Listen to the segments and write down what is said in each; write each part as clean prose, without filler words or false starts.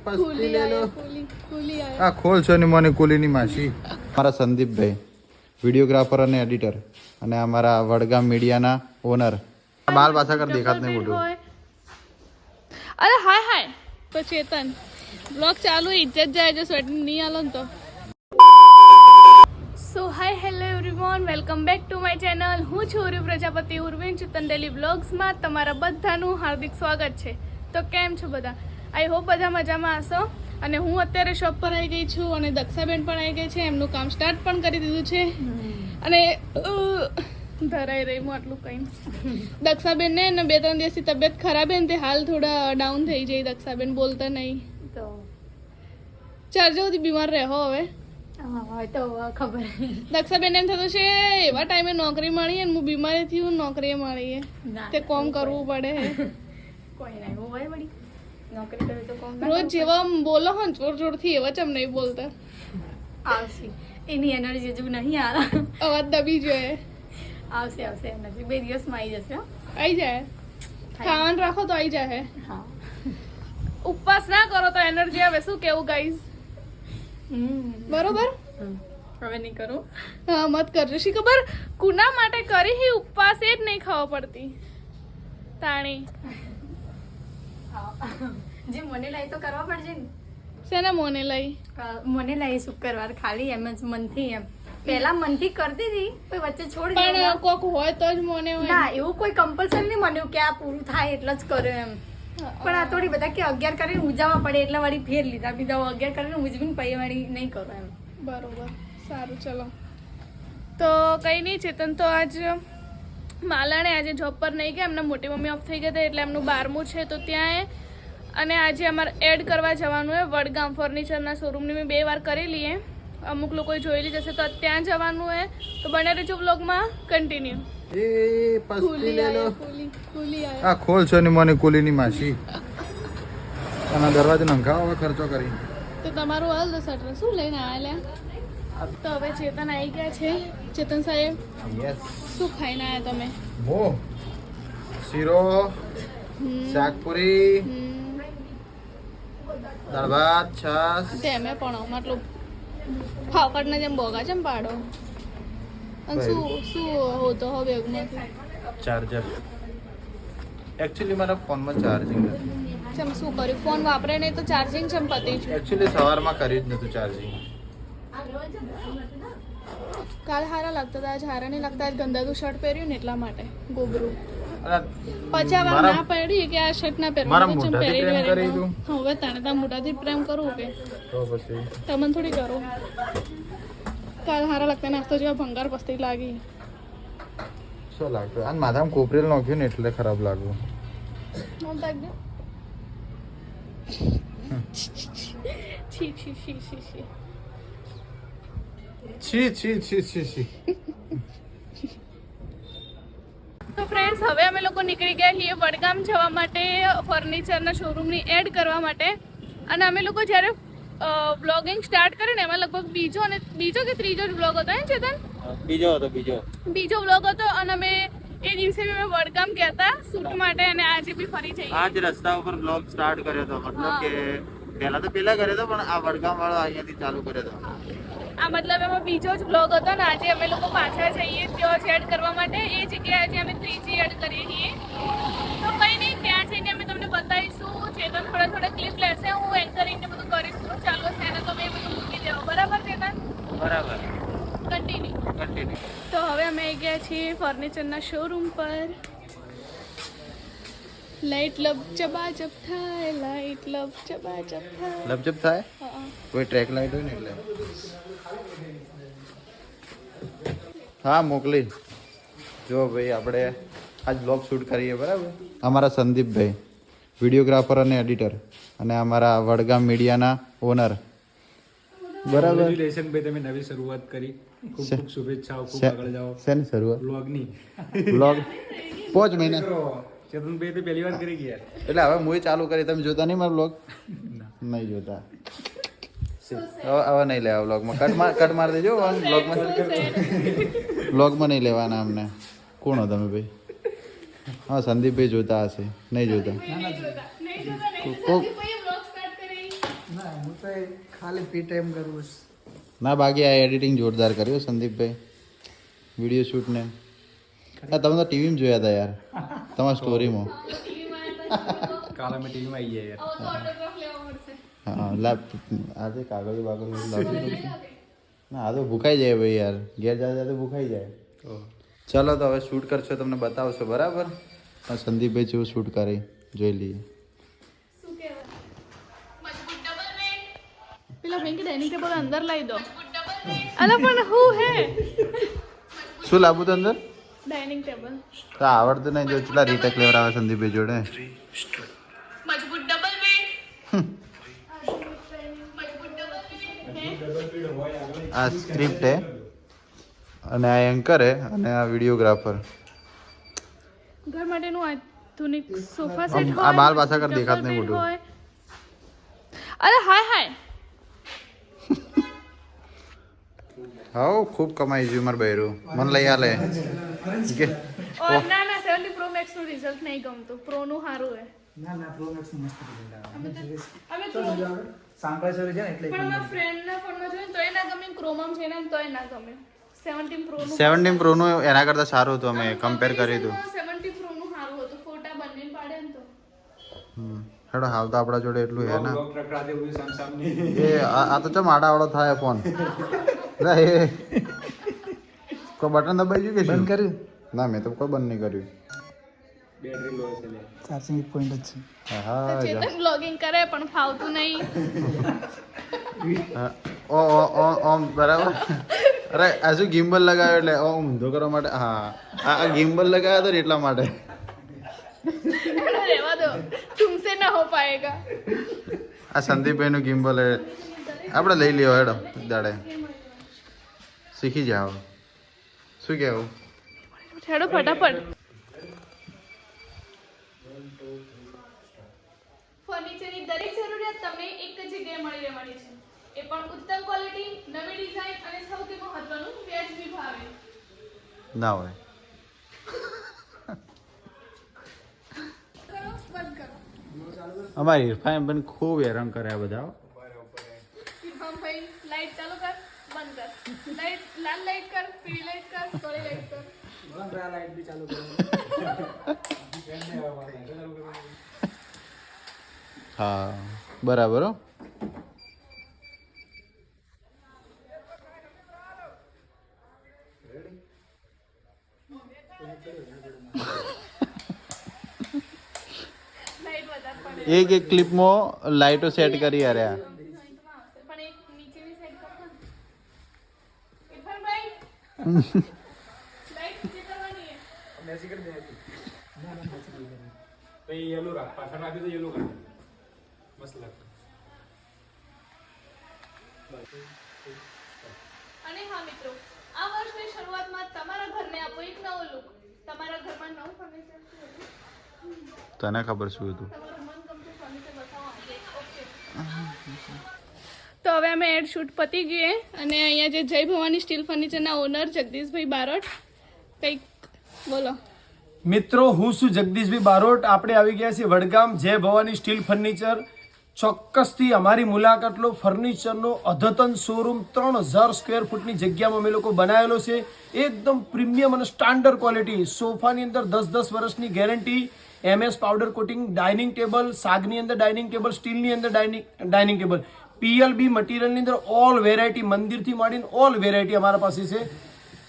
પસ્તી લે લો આ ખોલ છો ની મને કુલીની માસી. મારા સંદીપભાઈ વિડીયોગ્રાફર અને એડિટર અને અમારા વડગામ મીડિયાના ઓનર. બાલ પાછા કર દેખાત નહીં મોટું. અરે હાય હાય તો ચેતન બ્લોગ ચાલુ ઇજ્જત જાય જો સ્વેટર નહીં આલો ને તો. So hi hello everyone, welcome back to my channel. હું છું ઉર્વી પ્રજાપતિ, ઉર્વી ચેતન ડેલી બ્લોગ્સમાં તમારા બધાનું હાર્દિક સ્વાગત છે. તો કેમ છો બધા? આઈ હોપ બધા મજામાં હશો. અને હું અત્યારે શોપ પર આવી ગઈ છું અને દક્ષાબેન પણ આવી ગઈ છે. એમનું કામ સ્ટાર્ટ પણ કરી દીધું છે અને ધરાઈ રહી હું આટલું કંઈ. દક્ષાબેન ને 2-3 દિવસથી તબિયત ખરાબ હે ને તે હાલ થોડા ડાઉન થઈ જાય. દક્ષાબેન બોલતા નહીં તો 4 દિવસથી બીમાર રહો હવે. તો ખબર દક્ષાબેન એમ થતું છે એવા ટાઈમે નોકરી મળી અને હું બીમારીથી હું નોકરી મળી તે કોમ કરવું પડે હે. કોઈ નહીં હોય વળી નોકરી કરે તો કોમ રોજ જેવા બોલો હો જોર જોરથી એવા ચમ નહીં બોલતા. આવશે એની એનર્જી હજુ નહીં આવે. અવાજ દબી જોઈએ. આવશે આવશે એનર્જી 2 દિવસમાં આવી જશે. આવી જાય. ખાવાનું રાખો તો આવી જાય. હા ઉપવાસ ના કરો તો એનર્જી આવે. શું કેવું ગાઈઝ? બરોબર. હવે નહીં કરું. હા મત કરજો. શી ખબર કુના માટે કરી હી ઉપવાસ એ જ નહીં ખાવા પડતી તાણી. જે મને લાઈ તો કરવા પડશે ને. શેના મોને લઈ? મને લાઈ શુક્રવાર ખાલી એમ જ મનથી એમ પહેલા મનથી કરતી હતી પછી વચ્ચે છોડી પણ દીધું. કોક હોય તો જ મોને હોય. ના એવું કોઈ કમ્પલસરી નહીં માન્યું કે આ પૂરું થાય એટલે જ કર્યો એમ. પણ આ થોડી બધા કે 11 કરીને ઉજાવા પડે એટલે વાળી ફેર લીધા. બીજા 11 કરીને ઉજવીને પછી વાળી નહીં કરો એમ. બરોબર. સારું ચલો. તો કંઈ નહીં. ચેતન તો આજ માલાણે આજે જોબ પર નહીં ગયા. એમના મોટી મમ્મી ઓફ થઈ ગયા હતા એટલે એમનું 12મું છે તો ત્યાં અને આજે અમારે એડ કરવા જવાનું હોય વડગામ ફર્નિચરના શોરૂમની. મેં 2 વાર કરી લઈએ. અમુક લોકોએ જોયેલી જશે તો ત્યાં જવાનું હોય તો બને રહેજો બ્લોગમાં કન્ટિન્યુ. એ પસ્તી લે લો કુલી આ ખોલ છો ની મને કુલીની માસી. અને દરવાજો નંખાવો હવે ખર્ચો કરી. તો તમારું હાલ દો સટર શું લઈને આવેલા? તો હવે ચેતન આવી ગયા છે. ચેતન સાહેબ યસ. શું ખાઈને આવ્યા તમે? મો શીરો, શાકપુરી, દાળ ભાત, છાસ. તેમે પણ આટલું ફાવકટના જેમ બોગા છે પાડો. અને શું શું હોતો હવે ચાર્જર. એકચ્યુઅલી મારા ફોનમાં ચાર્જિંગ નથી. ચમ શું કર્યું? ફોન વાપરે નહીં તો ચાર્જિંગ ચમ પતી છે. એકચ્યુઅલી સવારમાં કરી જ નતું ચાર્જિંગ. કાલ હારા લાગતા હતા, આજ હારા નહીં લાગતા. આજ ગંદાતું શર્ટ પહેર્યું ને એટલા માટે ગોબરું. અલા, પછી આ વાત ના પડી કે આ શર્ટ ના મારા પહેરવાનું ચમ મોઢાથી પ્રેમ કરી પહેરી તું. હવે તાણે તાર મોઢાથી પ્રેમ કરવું કે તો પછી તમને થોડી કરો. કાલ હારા લાગતા નાસ્તો જેવા ભંગાર પસ્તી લાગી. શું લાગતું? આ માથામાં કોપરેલ નાખ્યું ને એટલે ખરાબ લાગ્યું. મન લાગજો. છી છી છી છી છી. છી છી છી છી છી. તો ફ્રેન્ડ્સ હવે અમે લોકો નીકળી ગયા છીએ વડગામ જવા માટે ફર્નિચરના શોરૂમની એડ કરવા માટે. અને અમે લોકો જ્યારે બ્લોગિંગ સ્ટાર્ટ કર્યું ને એમાં લગભગ બીજો કે ત્રીજો જ બ્લોગ હતો. ચેતન બીજો બ્લોગ હતો. અને અમે એ દિવસે બી અમે વડગામ ગયા હતા શૂટ માટે અને આજે બી ફરી જઈએ. આજ રસ્તા ઉપર બ્લોગ સ્ટાર્ટ કર્યો હતો. મતલબ કે પહેલા કર્યો હતો પણ આ વડગામ વાળો અહીંયાથી ચાલુ કર્યો હતો. આ મતલબ એમાં બીજો જ બ્લોગ હતો ને આજે અમે લોકો પાછા જઈએ ત્યાં જ એડ કરવા માટે. એ જગ્યાએ આજે અમે ત્રીજી એડ કરીએ છીએ. તો કંઈ નહીં, ત્યાં જઈને અમે તમને બતાવીશું. ચેતન થોડા ક્લિપ લેશે, હું એન્કરિંગ ને બધું કરીશું. ચાલો ચેનલ તો મેં બધું મૂકી દેવો. બરાબર ચેતન? બરાબર. કન્ટિન્યુ. તો હવે અમે આવી ગયા છીએ ફર્નિચરના શોરૂમ પર. લાઈટ લબ ચબાચબ થાય, લાઈટ લબ ચબાચબ થાય. લપચપ થાય. હા કોઈ ટ્રેક લાઈટ હોય ને એટલે. હા મોકલી. જો ભાઈ આપણે આજ બ્લોગ શૂટ કરીએ બરાબર. અમારા સંદીપભાઈ વિડીયોગ્રાફર અને એડિટર અને અમારા વડગામ મીડિયાના ઓનર. બરાબર. ભાઈ તમે નવી શરૂઆત કરી. ખૂબ ખૂબ શુભેચ્છાઓ. ખૂબ આગળ જાઓ. શેની શરૂઆત? બ્લોગની. બ્લોગ 5 મહિના. ચેતનભાઈ તો પહેલી વાર કરી ગયા. એટલે હવે હું ચાલુ કરી. તમે જોતા નહીં મારો બ્લોગ? નહીં જોતા. હવે નહીં લેવા બ્લોગમાં. કટ મારી દેજો બ્લોગમાં નહીં લેવાના અમને. કોણ હો તમે ભાઈ? હા સંદીપભાઈ જોતા હશે. નહીં જોતા. ખાલી પી ટાઈમ કરવું છે. ના બાકી આ એડિટિંગ જોરદાર કર્યું સંદીપભાઈ વિડીયો શૂટ ને તમે તો ટીવીમાં જોયા હતા યાર તમારા સ્ટોરીમાં કાલે અમે ટીવીમાં આવી ગયા યાર. ઓટોગ્રાફ લેવા મળશે. હા લાવ આજે કાગળ બાગળ લાવી ના આ તો ભૂખાઈ જાય ભાઈ યાર ઘેર જાય તો ભૂખાઈ જાય ચલો તો હવે શૂટ કરશો તમને બતાવશો બરાબર સંદીપભાઈ જેવું શૂટ કરી જોઈ લઈએ શું કહેવાય? મજબૂત ડબલ બેડ. પેલા ભાઈ કે ડાઇનિંગ ટેબલ અંદર લાવી દો. અલા પણ હું હે શું લાવવું તો અંદર ડાઇનિંગ ટેબલ. તો આવડતું નહીં જો કેટલા રીટેક લેવડાવે સંદીપભાઈ જોડે મજબૂત ડબલ બેડ. મજબૂત ડબલ બેડ. આ સ્ક્રિપ્ટ હે અને આ એન્કર હે અને આ વિડીયોગ્રાફર ઘર માટેનું આધુનિક સોફા સેટ આમ હોય. આ બાલ પાછા કર દેખાત નહીં ડબલ બેડ મોટું. હોય. અરે હાય હાય. હાઉ ખૂબ કમાઈ છે માર બૈરું મન લઈ આલે કે ઓર ના ના 70 પ્રો મેક્સ નું રિઝલ્ટ નહીં ગમતું. પ્રો નું સારું હે. ના ના પ્રો મેક્સ મસ્ત રિઝલ્ટ આવે. અમે પ્રો સાંકળેશ્વરી છે ને એટલે પણ મારા ફ્રેન્ડ ના ફોનમાં જોયું તોય ના ગમે ક્રોમમ છે ને તોય ના ગમે 17 પ્રો નું 17 પ્રો નું એના કરતા સારું હતું અમે કમ્પેર કર્યું હતું 70 પ્રો નું સારું હતું. ફોટા બંને પાડે ને તો હેડો હાલ તો આપણા જોડે એટલું હે ને બ્લોગ ટ્રક રાતે બધું સામસામની. એ આ તો ચમ આડાવાળો થાય ફોન લે એ કોઈ બટન દબાઈ ગયું કે શું? બંધ કર્યું ના મેં તો કોઈ બંધ નહીં કર્યું બેટરી લો છે લે. ચાર્જિંગ 1 પોઈન્ટ જ છે. હા તો ચેતન બ્લોગિંગ કરે પણ ફાવતું નહીં. ઓ ઓ ઓ ઓમ બરાબર અરે આ શું ગિમ્બલ લગાવ્યો એટલે ઓમ ઊંધો કરવા માટે હા આ ગિમ્બલ લગાવ્યો હતો ને એટલા માટે રહેવા દો તુમસે ના હો પાએગા. આ સંદીપભાઈ નું ગિમ્બલ આપણે લઈ લ્યો હેડો દાડે શીખી જાઓ શું કહેવું છેડો ફટાફટ. ફર્નિચરની દરેક જરૂરિયાત તમને એક જ જગ્યાએ મળી રહેવાની છે. એ પણ ઉત્તમ ક્વોલિટી, નવી ડિઝાઇન અને સૌથી મહત્વનું વ્યાજબી ભાવે. ના હોય અમારી ઇરફાન પણ ખૂબ હેરાન કરે આ બધા ઇરફાન ભાઈ લાઈટ ચાલુ કર, બંધ કર. લાઈટ લાલ લાઈટ કર, પીળી લાઈટ કર, કાળી લાઈટ કર. લાઈટ બી ચાલુ કરો. હા બરાબર હો લાઈટ વધારે પડે. એક એક ક્લિપમાં લાઈટો સેટ કરી અરે આ પણ એક નીચેની સાઈડ કર ને. ઇરફાન ભાઈ લાઈટ નીચે કરવાની છે. મેસી કરી દે તો એ યેલો રાખ પાછળ રાખી દો યેલો કર મસ્ત લાગે. અને હા મિત્રો, આ વર્ષની શરૂઆતમાં તમારા ઘરને આપો એક નવો લુક. તમારા ઘરમાં નવું ફર્નિચર તને ખબર શું હતું તમારું મનગમતું ફર્નિચર બતાવો આજે. ઓકે. તો હવે અમે એડ શૂટ પતી ગઈ અને અહીંયા જે જય ભવાની સ્ટીલ ફર્નિચરના ઓનર જગદીશભાઈ બારોટ કંઈક બોલો. મિત્રો હું છું જગદીશભાઈ બારોટ. આપણે આવી ગયા છીએ વડગામ જય ભવાની સ્ટીલ ફર્નિચર. ચોક્કસથી અમારી મુલાકાત લો. ફર્નિચરનો અદ્યતન શોરૂમ 3000 સ્ક્વેર ફૂટની જગ્યામાં અમે લોકો બનાવેલો છે. એકદમ પ્રીમિયમ અને સ્ટાન્ડર્ડ ક્વોલિટી. સોફાની અંદર 10-10 વર્ષની ગેરંટી. MS powder coating dining table, સાગની અંદર ડાઇનિંગ ટેબલ, સ્ટીલની અંદર ડાઇનિંગ ટેબલ, PLB મટીરિયલની અંદર ઓલ વેરાયટી, મંદિરથી માંડીને ઓલ વેરાયટી અમારા પાસે છે.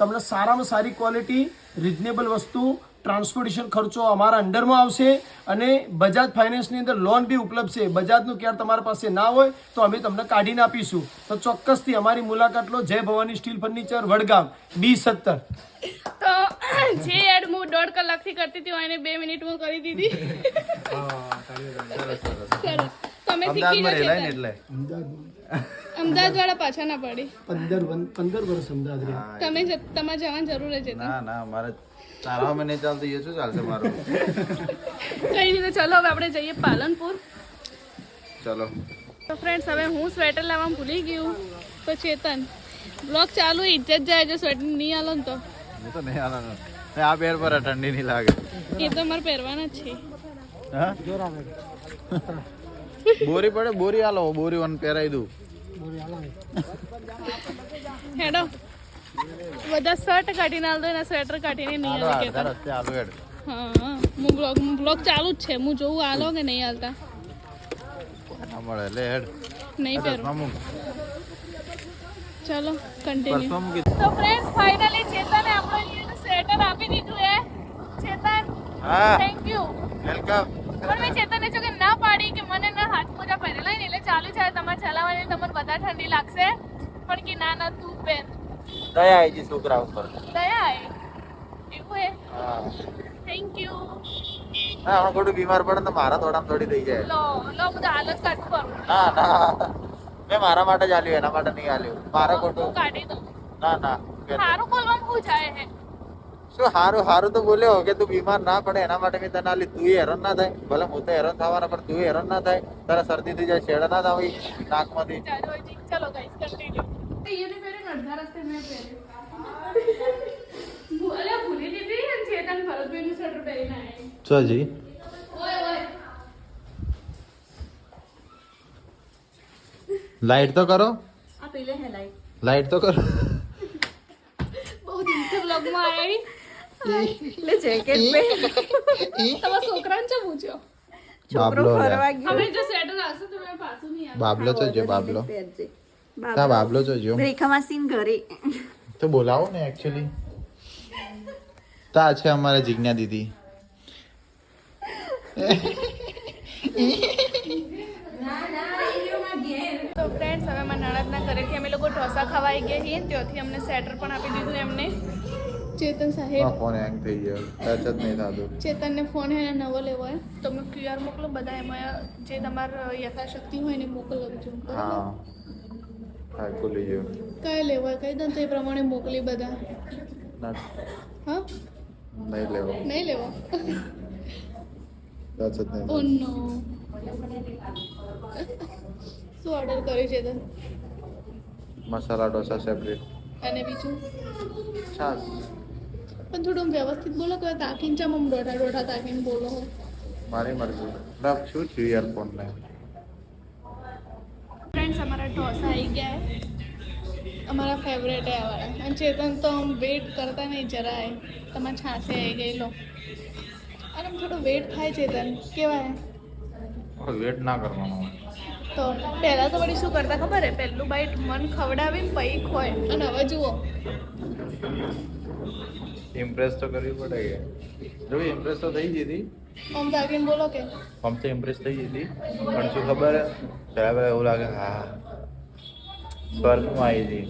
તમને સારામાં સારી ક્વોલિટી, રિઝનેબલ વસ્તુ, ટ્રાન્સપોર્ટેશન ખર્ચો અમારા અંડરમાં આવશે અને બજાજ ફાઇનાન્સની અંદર લોન બી ઉપલબ્ધ છે. બજાજનું કેર તમારા પાસે ના હોય તો અમે તમને કાઢીને આપીશું. તો ચોક્કસથી અમારી મુલાકાત લો. જય Bhavani steel furniture Vadgam B17. તો જે એડ હું 1.5 કલાકથી કરતી હતી એને 2 મિનિટમાં કરી દીધી. સરસ. તમે શીખી અમદાવાદમાં રહેલાય ને જશો. એટલે અમદાવાદ વાળા પાછા ના પડી. 15 વર્ષ અમદાવાદ રહ્યા. તમે તમારે જવાની જરૂર જ હતી. ના ના મારે તારા અમે નહીં ચાલતું એ શું ચાલશે મારું કઈ રીતે. ચલો હવે આપણે જઈએ પાલનપુર. ચલો તો ફ્રેન્ડ્સ હવે હું સ્વેટર લાવવાનું ભૂલી ગયું તો ચેતન બ્લોગ ચાલુ ઇજ્જત જાય જો સ્વેટર નહીં આલો ને તો. હું તો નહીં આના આ પેર પર ઠંડી નહીં લાગે એ તો મારે પહેરવાના જ છે. હા બોરી પડે બોરી આલો બોરી વન પહેરાઈ દઉં હેડો બધા શર્ટ કાઢીને આલ દો ને સ્વેટર કાઢીને નહીં આવી ગયા રસ્તે આલુ હેડ હા હું બ્લોગ ચાલુ જ છે હું જોઉં આલો કે નહીં આલતા ના મળે લે હેડ નહીં પહેરું મામુ ચલો કન્ટિન્યુ પરસમાં મૂકી તો ફ્રેન્ડ્સ ફાઇનલી ચેતને આપણો સ્વેટર આપી દીધું છે ચેતન હા થેન્ક યુ વેલકમ પણ મેં ચેતનને જો કે ના પાડી કે મને ના હાથ મોજા પહેરેલા ને એટલે ચાલુ છે તમારે ચલાવવાની તમને વધારે ઠંડી લાગશે પણ કે ના ના તું પહેર દયા આવી ગઈ છોકરા ઉપર દયા આય એવું હે હા થેન્ક યુ હા હમણાં ખોટું બીમાર પડે તો મારા થોડામાં થોડી થઈ જાય લો બધા હાલત કાઢવું ના ના મેં મારા માટે જ આલ્યું એના માટે નહીં આલ્યું મારે ખોટું હું કાઢી દઉં ના ના સારું બોલવામાં શું જાય હે શું હારું હારું તો બોલ્યો કે તું બીમાર ના પડે એના માટે મેં તને આલી તું હેરાન ના થાય ભલે હું તો હેરાન થવાના પણ તું હેરાન ના થાય તારા શરદી થઈ જાય છેડા ના થાય નાકમાંથી ચલો ગાઈસ કન્ટિન્યુ યે પહેરે અડધા રસ્તે મેં પહેરે અલ્યા ભૂલી દીધી અને ચેતન ભરતભાઈનું સ્વેટર પહેરીને આવી ચોજી ઓય ઓય લાઈટ તો કરો આ પેલે હે લાઈટ લાઈટ તો કરો બહુ દિવસે વ્લોગમાં આવી એટલે જેકેટ પે તમારા છોકરાને ચા પૂછ્યો બાબલો લે. અમે જો સ્વેટર આવશે તો મેં પાછું નહીં આવે બાબલો તો જો બાબલો તા બાબલો તો જો રેખામાં સીન ઘરે તો બોલાવો ને એકચ્યુઅલી તા છે અમારા જીજ્ઞા દીદી તો ફ્રેન્ડ્સ હવે મારા નણદના ઘરેથી અમે લોકો ઢોસા ખાવા આવી ગયા છીએ ત્યાંથી અમને સ્વેટર પણ આપી દીધું એમને ચેતન સાહેબ ફોન હેંગ થઈ ગયો ટચ જ નહીં થતું ચેતનને ફોન હે નવો લેવો હોય તો મેં ક્યુઆર મોકલો બધા એમાં જે તમારા યથાશક્તિ હોય ને મોકલજો હા હા ભૂલી ગયો કઈ લેવો હોય કહી દો ને તો એ પ્રમાણે મોકલી બધા ના હા નહીં લેવો નહીં લેવો ટચ જ નહીં ઓ થતું. નો શું ઓર્ડર કર્યું ચેતન મસાલા ઢોસા સેપરેટ અને બીજું છાસ પણ થોડું વ્યવસ્થિત બોલો કે તાકીને ચમ આમ દોઢા તાકીને બોલો મારી મરજી રફ શું થયું યાર ફોનને ફ્રેન્ડ્સ અમારા ઢોસા આવી ગયા હે. અમારા ફેવરેટ હે આવાળા અને ચેતન તો આમ વેટ કરતા નહીં જરાય તમારે છાસે આવી ગઈ લો અને આમ થોડું વેટ થાય ચેતન કેવાય વેટ ના કરવાનો તો પહેલાં તો વળી શું કરતા ખબર હે પહેલું બાઈટ મન ખવડાવીને પછી ખોય અને હવે જુઓ ઇમ્પ્રેસ તો કરવી પડે કે જો ઇમ્પ્રેસ તો થઈ ગઈ હતી આમ તાકીને બોલો કે આમ તો ઇમ્પ્રેસ થઈ ગઈ હતી પણ શું ખબર હે પહેલા પહેલા એવું લાગે હા સ્વર્ગમાં આવી હતી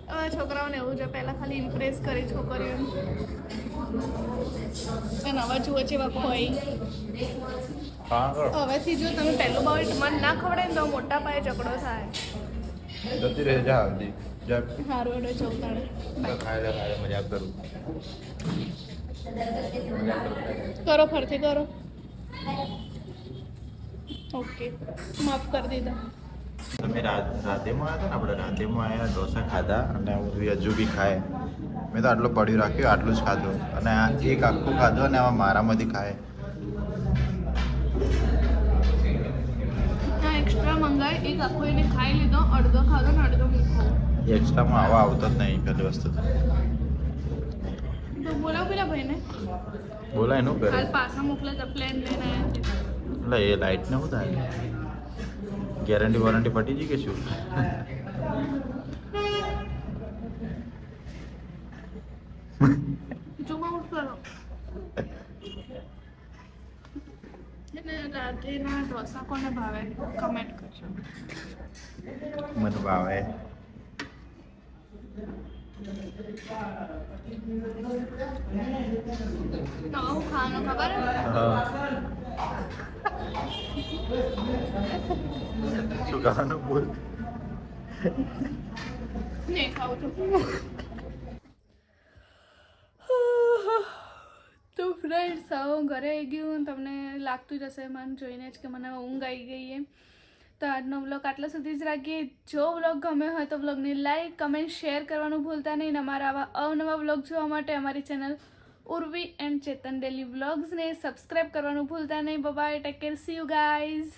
હવે છોકરાઓને એવું છે પહેલાં ખાલી ઇમ્પ્રેસ કરી છોકરીઓને અને હવે જુઓ છે એવા ખોઈ હા કરો હવેથી જો તમે પહેલું બાઈટ મન ના ખવડાય ને તો મોટા પાયે ઝઘડો થાય જતી રહે જા હલ્દી જા સારું એડો ચોકાડે ખાય મજાક કરું કરો ફરથી કરો ઓકે માફ કરી દીધા તમે રાધેમાં આવ્યા હતા ને આપણે રાધેમાં આવ્યા ઢોસા ખાધા અને હજુ બી ખાય મેં તો આટલું પડ્યું રાખ્યું આટલું જ ખાધું અને આ એક આખું ખાધું અને આમાં મારામાંથી ખાય ત્યાં એક્સ્ટ્રા મંગાય એક આખો એને ખાઈ લીધો અડધો ખાધો ને અડધો મૂકો એક્સ્ટ્રામાં આવા આવતો જ નહીં પહેલી વસ્તુ તો તો બોલાવો પેલા ભાઈને બોલાય એનું કરે કાલ પાછા મોકલે તો પ્લેન લઈને આવ્યા એટલે એ લાઇટને શું થાય ગેરંટી વોરંટી પટી ગઈ કે શું ઝૂમ આઉટ કરો અને રાધેના ઢોસા કોને ભાવે કમેન્ટ કરજો મને ભાવે નવું ખાવાનું ખબર હે? શું ખાવાનું બોલ નહીં ખાવું તો તો ફ્રેન્ડ્સ હવે હું ઘરે આવી ગયું તમને લાગતું જ હશે મને જોઈને જ કે મને ઊંઘ આવી ગઈ છે તો આજનો વ્લોગ આટલા સુધી જ રાખીએ જો વ્લોગ ગમ્યો હોય તો વ્લોગને લાઈક કમેન્ટ શેર કરવાનું ભૂલતા નહીં અને અમારા આવા અવનવા વ્લોગ જોવા માટે અમારી channel Urvi and Chetan daily વ્લોગ્સને સબસ્ક્રાઈબ કરવાનું ભૂલતા નહીં bye take care see you guys